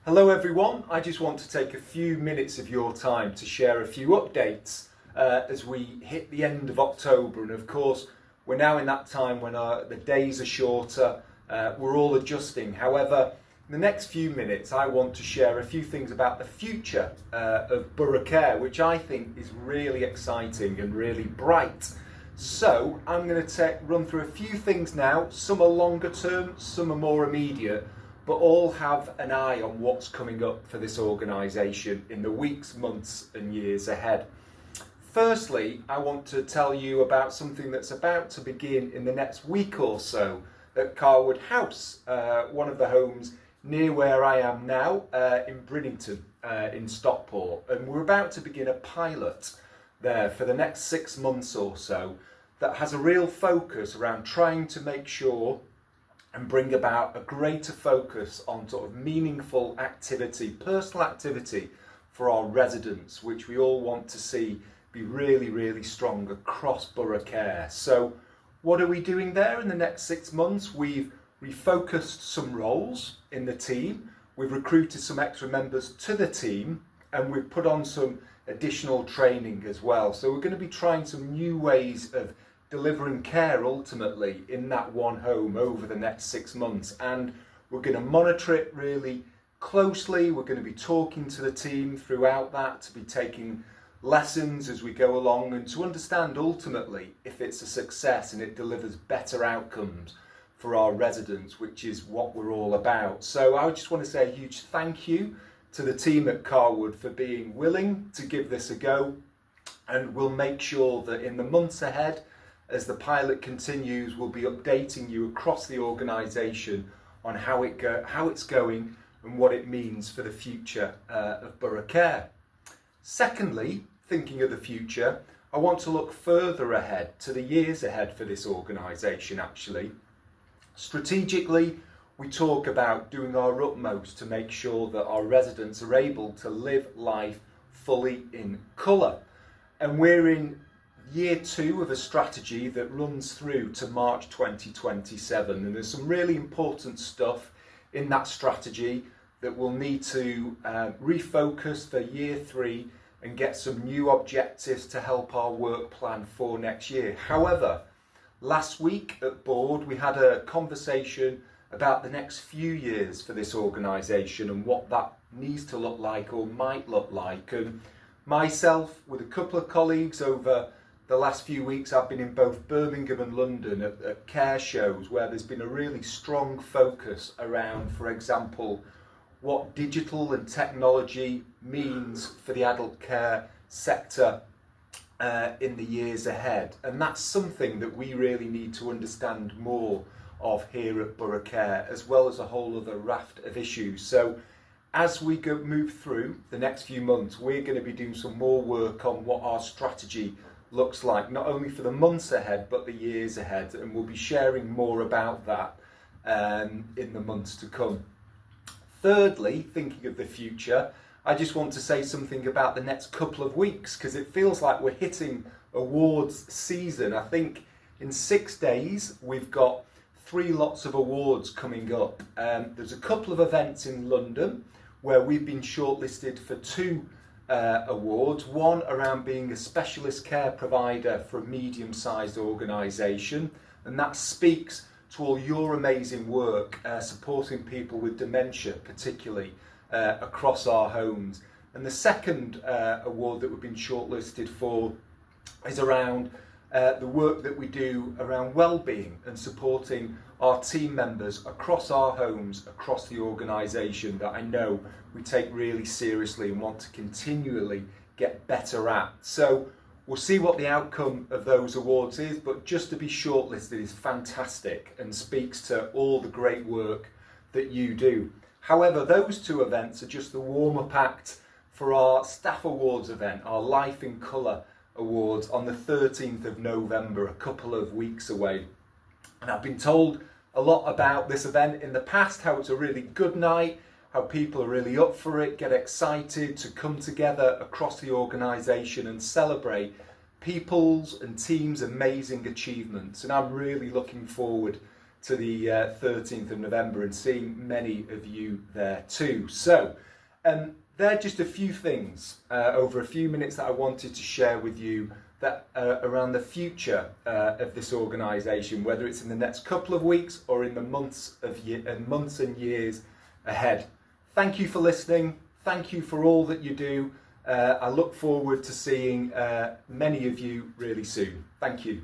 Hello everyone, I just want to take a few minutes of your time to share a few updates as we hit the end of October, and of course we're now in that time when the days are shorter, we're all adjusting. However, in the next few minutes I want to share a few things about the future of Borough Care, which I think is really exciting and really bright. So I'm going to run through a few things now. Some are longer term, some are more immediate, but all have an eye on what's coming up for this organisation in the weeks, months and years ahead. Firstly, I want to tell you about something that's about to begin in the next week or so at Carwood House, one of the homes near where I am now in Brinnington in Stockport. And we're about to begin a pilot there for the next 6 months or so that has a real focus around trying to make sure and bring about a greater focus on sort of meaningful activity, personal activity for our residents, which we all want to see be really, really strong across Borough Care. So what are we doing there in the next 6 months? We've refocused some roles in the team, we've recruited some extra members to the team, and we've put on some additional training as well. So we're going to be trying some new ways of delivering care ultimately in that one home over the next 6 months, and we're going to monitor it really closely. We're going to be talking to the team throughout that, to be taking lessons as we go along and to understand ultimately if it's a success and it delivers better outcomes for our residents, which is what we're all about. So I just want to say a huge thank you to the team at Carwood for being willing to give this a go, and we'll make sure that in the months ahead, as the pilot continues, we'll be updating you across the organisation on how it's going and what it means for the future of Borough Care. Secondly, thinking of the future, I want to look further ahead to the years ahead for this organisation actually. Strategically, we talk about doing our utmost to make sure that our residents are able to live life fully in colour. And we're in year 2 of a strategy that runs through to March 2027. And there's some really important stuff in that strategy that we'll need to refocus for year 3 and get some new objectives to help our work plan for next year. However, last week at board, we had a conversation about the next few years for this organisation and what that needs to look like or might look like. And myself, with a couple of colleagues over the last few weeks, I've been in both Birmingham and London at care shows where there's been a really strong focus around, for example, what digital and technology means for the adult care sector in the years ahead. And that's something that we really need to understand more of here at Borough Care, as well as a whole other raft of issues. So as we move through the next few months, we're going to be doing some more work on what our strategy looks like, not only for the months ahead, but the years ahead. And we'll be sharing more about that in the months to come. Thirdly, thinking of the future, I just want to say something about the next couple of weeks, because it feels like we're hitting awards season. I think in 6 days, we've got 3 lots of awards coming up. There's a couple of events in London where we've been shortlisted for 2 awards. One around being a specialist care provider for a medium-sized organisation, and that speaks to all your amazing work supporting people with dementia, particularly across our homes. And the second award that we've been shortlisted for is around the work that we do around well-being and supporting our team members across our homes, across the organisation, that I know we take really seriously and want to continually get better at. So we'll see what the outcome of those awards is, but just to be shortlisted is fantastic and speaks to all the great work that you do. However, those 2 events are just the warm-up act for our staff awards event, our Life in Colour Awards on the 13th of November, a couple of weeks away. And I've been told a lot about this event in the past, how it's a really good night, how people are really up for it, get excited to come together across the organisation and celebrate people's and teams' amazing achievements. And I'm really looking forward to the 13th of November and seeing many of you there too. So there are just a few things over a few minutes that I wanted to share with you that around the future of this organisation, whether it's in the next couple of weeks or in the months and years ahead. Thank you for listening. Thank you for all that you do. I look forward to seeing many of you really soon. Thank you.